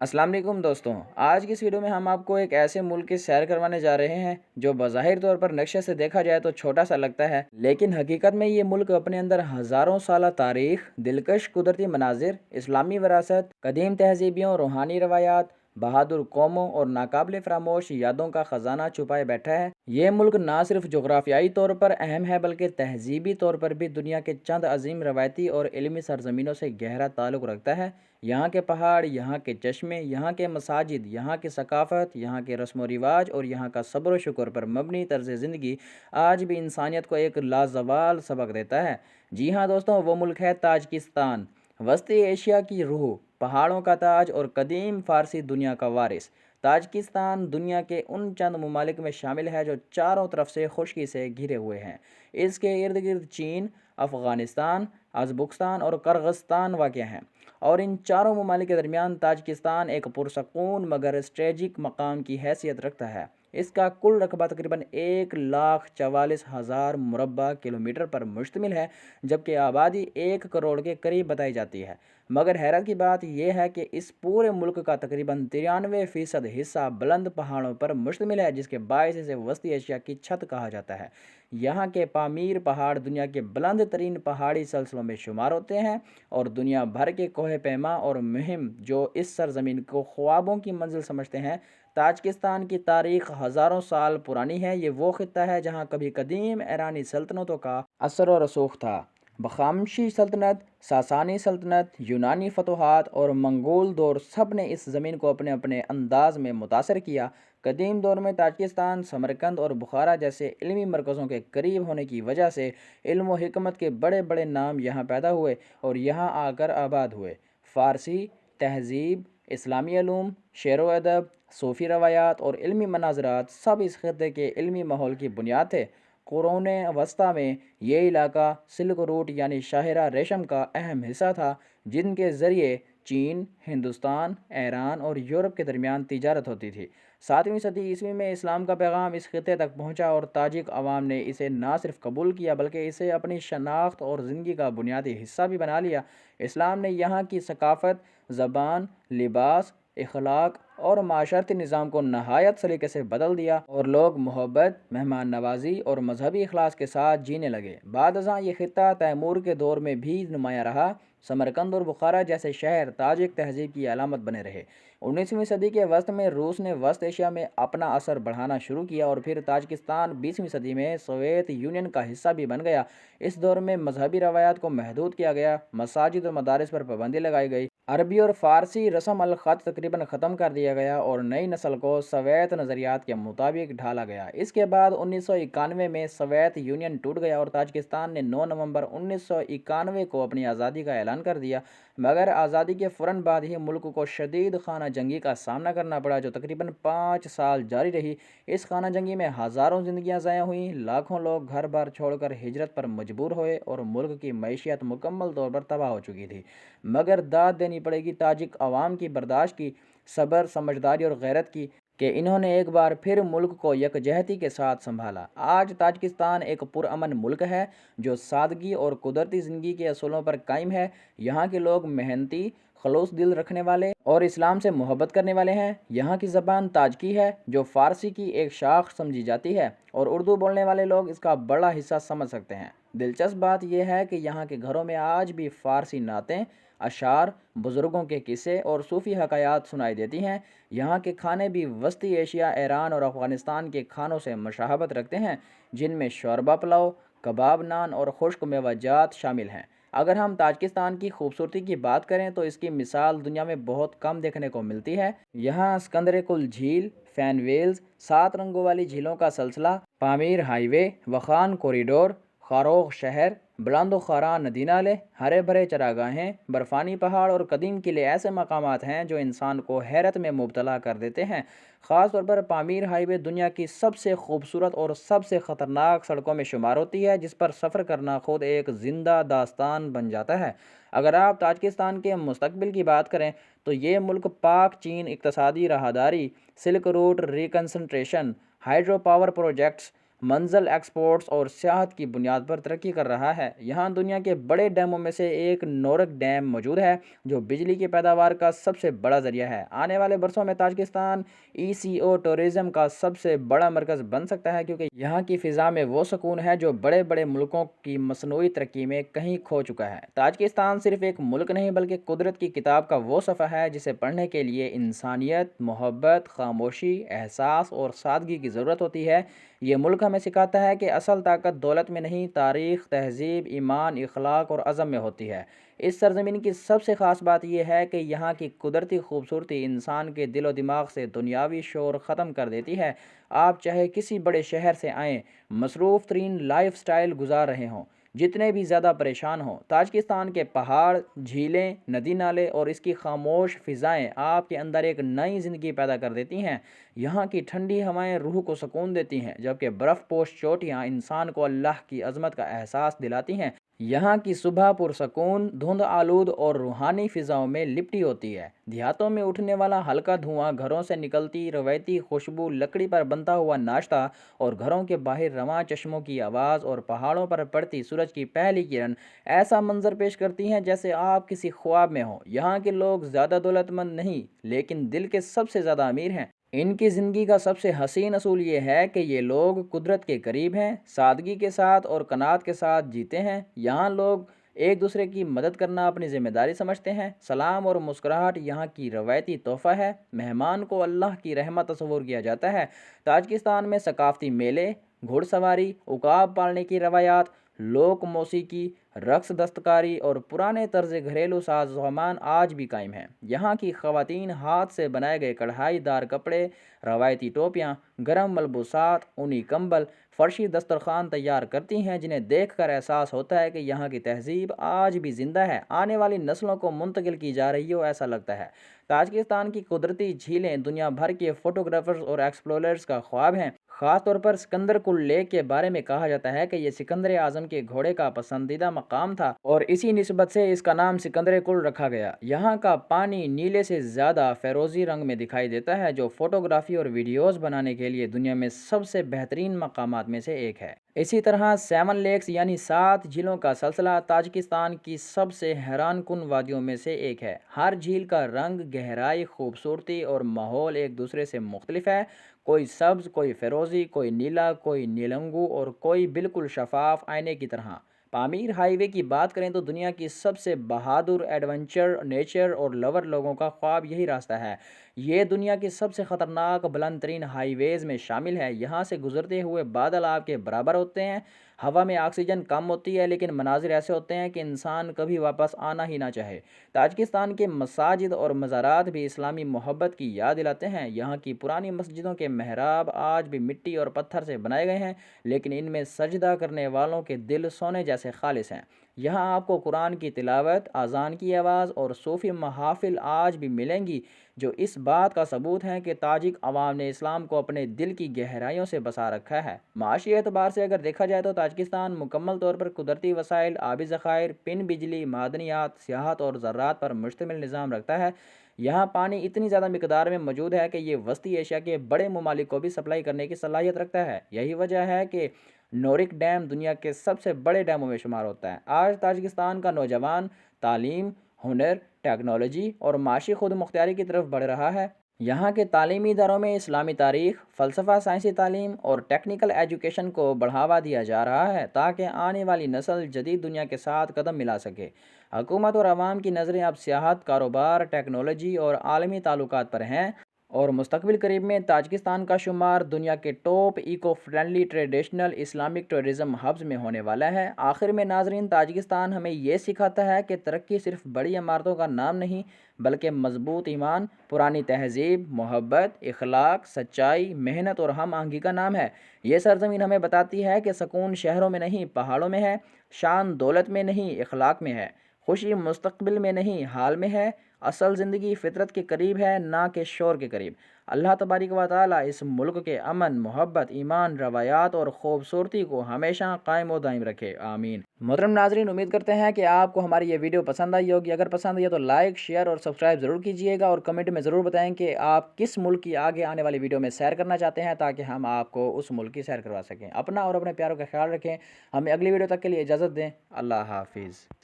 السلام علیکم دوستوں، آج کی اس ویڈیو میں ہم آپ کو ایک ایسے ملک کی سیر کروانے جا رہے ہیں جو بظاہر طور پر نقشے سے دیکھا جائے تو چھوٹا سا لگتا ہے، لیکن حقیقت میں یہ ملک اپنے اندر ہزاروں سالہ تاریخ، دلکش قدرتی مناظر، اسلامی وراثت، قدیم تہذیبیوں، روحانی روایات، بہادر قوموں اور ناقابل فراموش یادوں کا خزانہ چھپائے بیٹھا ہے۔ یہ ملک نہ صرف جغرافیائی طور پر اہم ہے بلکہ تہذیبی طور پر بھی دنیا کے چند عظیم روایتی اور علمی سرزمینوں سے گہرا تعلق رکھتا ہے۔ یہاں کے پہاڑ، یہاں کے چشمے، یہاں کے مساجد، یہاں کی ثقافت، یہاں کے رسم و رواج اور یہاں کا صبر و شکر پر مبنی طرز زندگی آج بھی انسانیت کو ایک لازوال سبق دیتا ہے۔ جی ہاں دوستوں، وہ ملک ہے تاجکستان، وسطی ایشیا کی روح، پہاڑوں کا تاج اور قدیم فارسی دنیا کا وارث۔ تاجکستان دنیا کے ان چند ممالک میں شامل ہے جو چاروں طرف سے خشکی سے گھرے ہوئے ہیں۔ اس کے ارد گرد چین، افغانستان، ازبکستان اور کرغزستان واقع ہیں، اور ان چاروں ممالک کے درمیان تاجکستان ایک پرسکون مگر اسٹریٹجک مقام کی حیثیت رکھتا ہے۔ اس کا کل رقبہ تقریباً 1,44,000 مربع کلومیٹر پر مشتمل ہے، جبکہ آبادی 1 کروڑ کے قریب بتائی جاتی ہے۔ مگر حیرت کی بات یہ ہے کہ اس پورے ملک کا تقریباً 93% حصہ بلند پہاڑوں پر مشتمل ہے، جس کے باعث اسے وسطی ایشیا کی چھت کہا جاتا ہے۔ یہاں کے پامیر پہاڑ دنیا کے بلند ترین پہاڑی سلسلوں میں شمار ہوتے ہیں، اور دنیا بھر کے کوہ پیما اور مہم جو اس سرزمین کو خوابوں کی منزل سمجھتے ہیں۔ تاجکستان کی تاریخ ہزاروں سال پرانی ہے۔ یہ وہ خطہ ہے جہاں کبھی قدیم ایرانی سلطنتوں کا اثر و رسوخ تھا۔ بخامشی سلطنت، ساسانی سلطنت، یونانی فتوحات اور منگول دور سب نے اس زمین کو اپنے اپنے انداز میں متاثر کیا۔ قدیم دور میں تاجکستان، سمرقند اور بخارا جیسے علمی مرکزوں کے قریب ہونے کی وجہ سے علم و حکمت کے بڑے بڑے نام یہاں پیدا ہوئے اور یہاں آ کر آباد ہوئے۔ فارسی تہذیب، اسلامی علوم، شعر و ادب، صوفی روایات اور علمی مناظرات سب اس خطے کے علمی ماحول کی بنیاد تھے۔ قرون وسطیٰ میں یہ علاقہ سلک روٹ یعنی شاہراہ ریشم کا اہم حصہ تھا، جن کے ذریعے چین، ہندوستان، ایران اور یورپ کے درمیان تجارت ہوتی تھی۔ 7ویں صدی عیسوی میں اسلام کا پیغام اس خطے تک پہنچا اور تاجک عوام نے اسے نہ صرف قبول کیا بلکہ اسے اپنی شناخت اور زندگی کا بنیادی حصہ بھی بنا لیا۔ اسلام نے یہاں کی ثقافت، زبان، لباس، اخلاق اور معاشرتی نظام کو نہایت سلیقے سے بدل دیا، اور لوگ محبت، مہمان نوازی اور مذہبی اخلاص کے ساتھ جینے لگے۔ بعد ازاں یہ خطہ تیمور کے دور میں بھی نمایاں رہا۔ سمرقند اور بخارا جیسے شہر تاجک تہذیب کی علامت بنے رہے۔ 19ویں صدی کے وسط میں روس نے وسط ایشیا میں اپنا اثر بڑھانا شروع کیا اور پھر تاجکستان 20ویں صدی میں سوویت یونین کا حصہ بھی بن گیا۔ اس دور میں مذہبی روایات کو محدود کیا گیا، مساجد و مدارس پر پابندی لگائی گئی، عربی اور فارسی رسم الخط تقریباً ختم کر دیا گیا اور نئی نسل کو سوویت نظریات کے مطابق ڈھالا گیا۔ اس کے بعد 1991 میں سوویت یونین ٹوٹ گیا اور تاجکستان نے 9 نومبر 1991 کو اپنی آزادی کا اعلان کر دیا، مگر آزادی کے فوراً بعد ہی ملک کو شدید خانہ جنگی کا سامنا کرنا پڑا جو تقریباً 5 سال جاری رہی۔ اس خانہ جنگی میں ہزاروں زندگیاں ضائع ہوئیں، لاکھوں لوگ گھر بار چھوڑ کر ہجرت پر مجبور ہوئے اور ملک کی معیشت مکمل طور پر تباہ ہو چکی تھی۔ مگر داد دینی پڑے گی تاجک عوام کی برداشت کی، صبر، سمجھداری اور غیرت کی کہ انہوں نے ایک بار پھر ملک کو یکجہتی کے ساتھ سنبھالا۔ آج تاجکستان ایک پرامن ملک ہے جو سادگی اور قدرتی زندگی کے اصولوں پر قائم ہے۔ یہاں کے لوگ محنتی، خلوص دل رکھنے والے اور اسلام سے محبت کرنے والے ہیں۔ یہاں کی زبان تاجکی ہے جو فارسی کی ایک شاخ سمجھی جاتی ہے، اور اردو بولنے والے لوگ اس کا بڑا حصہ سمجھ سکتے ہیں۔ دلچسپ بات یہ ہے کہ یہاں کے گھروں میں آج بھی فارسی نعتیں، اشعار، بزرگوں کے قصے اور صوفی حکایات سنائی دیتی ہیں۔ یہاں کے کھانے بھی وسطی ایشیا، ایران اور افغانستان کے کھانوں سے مشابہت رکھتے ہیں، جن میں شوربہ پلاؤ، کباب نان اور خشک میوہ جات شامل ہیں۔ اگر ہم تاجکستان کی خوبصورتی کی بات کریں تو اس کی مثال دنیا میں بہت کم دیکھنے کو ملتی ہے۔ یہاں اسکندر کل جھیل، فین ویلز، 7 رنگوں والی جھیلوں کا سلسلہ، پامیر ہائی وے، وخان کوریڈور، خاروغ شہر، بلند و خاراں ندی نالے، ہرے بھرے چراگاہیں، برفانی پہاڑ اور قدیم قلعے ایسے مقامات ہیں جو انسان کو حیرت میں مبتلا کر دیتے ہیں۔ خاص طور پر پامیر ہائی وے دنیا کی سب سے خوبصورت اور سب سے خطرناک سڑکوں میں شمار ہوتی ہے، جس پر سفر کرنا خود ایک زندہ داستان بن جاتا ہے۔ اگر آپ تاجکستان کے مستقبل کی بات کریں تو یہ ملک پاک چین اقتصادی راہداری، silk route reconcentration, hydro power projects, منزل ایکسپورٹس اور سیاحت کی بنیاد پر ترقی کر رہا ہے۔ یہاں دنیا کے بڑے ڈیموں میں سے ایک نورک ڈیم موجود ہے جو بجلی کی پیداوار کا سب سے بڑا ذریعہ ہے۔ آنے والے برسوں میں تاجکستان ECO ٹورزم کا سب سے بڑا مرکز بن سکتا ہے کیونکہ یہاں کی فضا میں وہ سکون ہے جو بڑے بڑے ملکوں کی مصنوعی ترقی میں کہیں کھو چکا ہے۔ تاجکستان صرف ایک ملک نہیں بلکہ قدرت کی کتاب کا وہ صفحہ ہے جسے پڑھنے کے لیے انسانیت، محبت، خاموشی، احساس اور سادگی کی ضرورت ہوتی ہے۔ یہ ملک ہمیں سکھاتا ہے کہ اصل طاقت دولت میں نہیں، تاریخ، تہذیب، ایمان، اخلاق اور عزم میں ہوتی ہے۔ اس سرزمین کی سب سے خاص بات یہ ہے کہ یہاں کی قدرتی خوبصورتی انسان کے دل و دماغ سے دنیاوی شور ختم کر دیتی ہے۔ آپ چاہے کسی بڑے شہر سے آئیں، مصروف ترین لائف سٹائل گزار رہے ہوں، جتنے بھی زیادہ پریشان ہوں، تاجکستان کے پہاڑ، جھیلیں، ندی نالے اور اس کی خاموش فضائیں آپ کے اندر ایک نئی زندگی پیدا کر دیتی ہیں۔ یہاں کی ٹھنڈی ہوائیں روح کو سکون دیتی ہیں جبکہ برف پوش چوٹیاں انسان کو اللہ کی عظمت کا احساس دلاتی ہیں۔ یہاں کی صبح پرسکون، دھند آلود اور روحانی فضاؤں میں لپٹی ہوتی ہے۔ دیہاتوں میں اٹھنے والا ہلکا دھواں، گھروں سے نکلتی روایتی خوشبو، لکڑی پر بنتا ہوا ناشتہ اور گھروں کے باہر رواں چشموں کی آواز اور پہاڑوں پر پڑتی سورج کی پہلی کرن ایسا منظر پیش کرتی ہیں جیسے آپ کسی خواب میں ہوں۔ یہاں کے لوگ زیادہ دولت مند نہیں لیکن دل کے سب سے زیادہ امیر ہیں۔ ان کی زندگی کا سب سے حسین اصول یہ ہے کہ یہ لوگ قدرت کے قریب ہیں، سادگی کے ساتھ اور قناعت کے ساتھ جیتے ہیں۔ یہاں لوگ ایک دوسرے کی مدد کرنا اپنی ذمہ داری سمجھتے ہیں۔ سلام اور مسکراہٹ یہاں کی روایتی تحفہ ہے۔ مہمان کو اللہ کی رحمت تصور کیا جاتا ہے۔ تاجکستان میں ثقافتی میلے، گھڑ سواری، عقاب پالنے کی روایات، لوک موسیقی، رقص، دستکاری اور پرانے طرز گھریلو ساز و سامان آج بھی قائم ہیں۔ یہاں کی خواتین ہاتھ سے بنائے گئے کڑھائی دار کپڑے، روایتی ٹوپیاں، گرم ملبوسات، اونی کمبل، فرشی دسترخوان تیار کرتی ہیں جنہیں دیکھ کر احساس ہوتا ہے کہ یہاں کی تہذیب آج بھی زندہ ہے، آنے والی نسلوں کو منتقل کی جا رہی ہو ایسا لگتا ہے۔ تاجکستان کی قدرتی جھیلیں دنیا بھر کے فوٹوگرافرز اور ایکسپلوررز کا خواب ہیں۔ خاص طور پر سکندر کل لیک کے بارے میں کہا جاتا ہے کہ یہ سکندر اعظم کے گھوڑے کا پسندیدہ مقام تھا اور اسی نسبت سے اس کا نام سکندر کل رکھا گیا۔ یہاں کا پانی نیلے سے زیادہ فیروزی رنگ میں دکھائی دیتا ہے جو فوٹوگرافی اور ویڈیوز بنانے کے لیے دنیا میں سب سے بہترین مقامات میں سے ایک ہے۔ اسی طرح 7 لیکس یعنی 7 جھیلوں کا سلسلہ تاجکستان کی سب سے حیران کن وادیوں میں سے ایک ہے۔ ہر جھیل کا رنگ، گہرائی، خوبصورتی اور ماحول ایک دوسرے سے مختلف ہے۔ کوئی سبز، کوئی فیروزی، کوئی نیلا، کوئی نیلنگو اور کوئی بالکل شفاف آئینے کی طرح۔ پامیر ہائی وے کی بات کریں تو دنیا کی سب سے بہادر ایڈونچر، نیچر اور لور لوگوں کا خواب یہی راستہ ہے۔ یہ دنیا کی سب سے خطرناک بلند ترین ہائی ویز میں شامل ہے۔ یہاں سے گزرتے ہوئے بادل آپ کے برابر ہوتے ہیں، ہوا میں آکسیجن کم ہوتی ہے لیکن مناظر ایسے ہوتے ہیں کہ انسان کبھی واپس آنا ہی نہ چاہے۔ تاجکستان کے مساجد اور مزارات بھی اسلامی محبت کی یاد دلاتے ہیں۔ یہاں کی پرانی مسجدوں کے محراب آج بھی مٹی اور پتھر سے بنائے گئے ہیں لیکن ان میں سجدہ کرنے والوں کے دل سونے جیسے خالص ہیں۔ یہاں آپ کو قرآن کی تلاوت، اذان کی آواز اور صوفی محافل آج بھی ملیں گی جو اس بات کا ثبوت ہیں کہ تاجک عوام نے اسلام کو اپنے دل کی گہرائیوں سے بسا رکھا ہے۔ معاشی اعتبار سے اگر دیکھا جائے تو تاجکستان مکمل طور پر قدرتی وسائل، آبی ذخائر، پن بجلی، معدنیات، سیاحت اور زراعت پر مشتمل نظام رکھتا ہے۔ یہاں پانی اتنی زیادہ مقدار میں موجود ہے کہ یہ وسطی ایشیا کے بڑے ممالک کو بھی سپلائی کرنے کی صلاحیت رکھتا ہے۔ یہی وجہ ہے کہ نورک ڈیم دنیا کے سب سے بڑے ڈیموں میں شمار ہوتا ہے۔ آج تاجکستان کا نوجوان تعلیم، ہنر، ٹیکنالوجی اور معاشی خود مختاری کی طرف بڑھ رہا ہے۔ یہاں کے تعلیمی اداروں میں اسلامی تاریخ، فلسفہ، سائنسی تعلیم اور ٹیکنیکل ایجوکیشن کو بڑھاوا دیا جا رہا ہے تاکہ آنے والی نسل جدید دنیا کے ساتھ قدم ملا سکے۔ حکومت اور عوام کی نظریں اب سیاحت، کاروبار، ٹیکنالوجی اور عالمی تعلقات پر ہیں اور مستقبل قریب میں تاجکستان کا شمار دنیا کے top eco friendly traditional Islamic tourism hubs میں ہونے والا ہے۔ آخر میں ناظرین، تاجکستان ہمیں یہ سکھاتا ہے کہ ترقی صرف بڑی عمارتوں کا نام نہیں بلکہ مضبوط ایمان، پرانی تہذیب، محبت، اخلاق، سچائی، محنت اور ہم آہنگی کا نام ہے۔ یہ سرزمین ہمیں بتاتی ہے کہ سکون شہروں میں نہیں پہاڑوں میں ہے، شان دولت میں نہیں اخلاق میں ہے، خوشی مستقبل میں نہیں حال میں ہے، اصل زندگی فطرت کے قریب ہے نہ کہ شور کے قریب۔ اللہ تبارک و تعالیٰ اس ملک کے امن، محبت، ایمان، روایات اور خوبصورتی کو ہمیشہ قائم و دائم رکھے، آمین۔ محترم ناظرین، امید کرتے ہیں کہ آپ کو ہماری یہ ویڈیو پسند آئی ہوگی۔ اگر پسند آئی تو لائک، شیئر اور سبسکرائب ضرور کیجیے گا، اور کمنٹ میں ضرور بتائیں کہ آپ کس ملک کی آگے آنے والی ویڈیو میں سیر کرنا چاہتے ہیں، تاکہ ہم آپ کو اس ملک کی سیر کروا سکیں۔ اپنا اور اپنے پیاروں کا خیال رکھیں۔ ہمیں اگلی ویڈیو تک کے لیے اجازت دیں۔ اللہ حافظ۔